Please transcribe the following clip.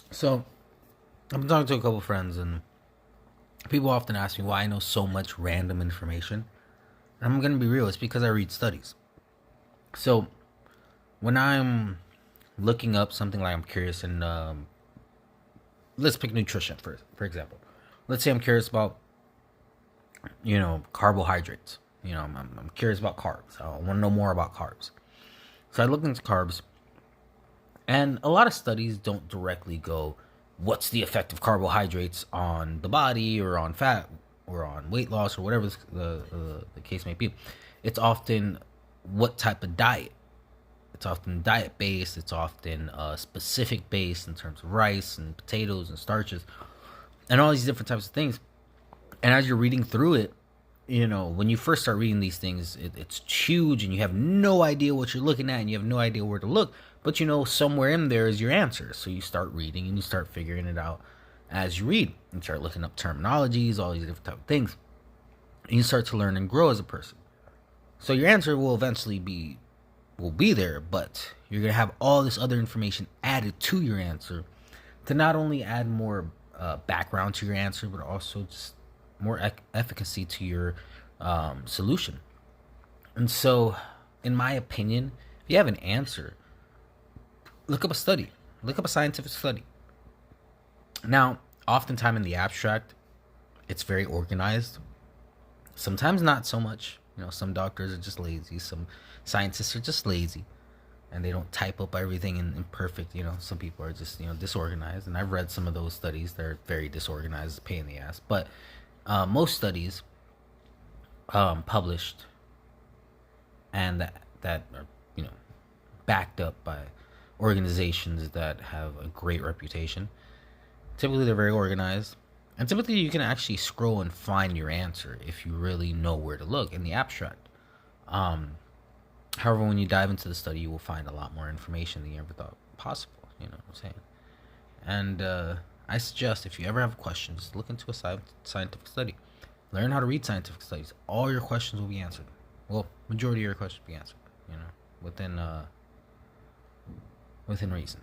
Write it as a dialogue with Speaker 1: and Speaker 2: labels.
Speaker 1: So I've been talking to a couple friends, and people often ask me why I know so much random information. And I'm gonna be real; it's because I read studies. So when I'm looking up something like I'm curious, and let's pick nutrition for example. Let's say I'm curious about carbohydrates. I'm curious about carbs. I want to know more about carbs. So I look into carbs, and a lot of studies don't directly go, what's the effect of carbohydrates on the body or on fat or on weight loss or whatever the case may be. It's often what type of diet. It's often diet based. It's often specific based in terms of rice and potatoes and starches and all these different types of things. And as you're reading through it, when you first start reading these things, it's huge and you have no idea what you're looking at and you have no idea where to look. But somewhere in there is your answer. So you start reading and you start figuring it out as you read. You start looking up terminologies, all these different type of things. And you start to learn and grow as a person. So your answer will eventually be there, but you're gonna have all this other information added to your answer to not only add more background to your answer, but also just more efficacy to your solution. And so, in my opinion, if you have an answer, look up a study, look up a scientific study. Now, oftentimes in the abstract, it's very organized. Sometimes not so much. Some doctors are just lazy. Some scientists are just lazy, and they don't type up everything in perfect. Some people are just disorganized, and I've read some of those studies. They're very disorganized, pain in the ass. But most studies published and that are backed up by organizations that have a great reputation. Typically, they're very organized, and typically you can actually scroll and find your answer if you really know where to look in the abstract. Um, However, when you dive into the study, you will find a lot more information than you ever thought possible. You know what I'm saying? And I suggest if you ever have questions, look into a scientific study. Learn how to read scientific studies. All your questions will be answered. Well, majority of your questions will be answered. Within within reason.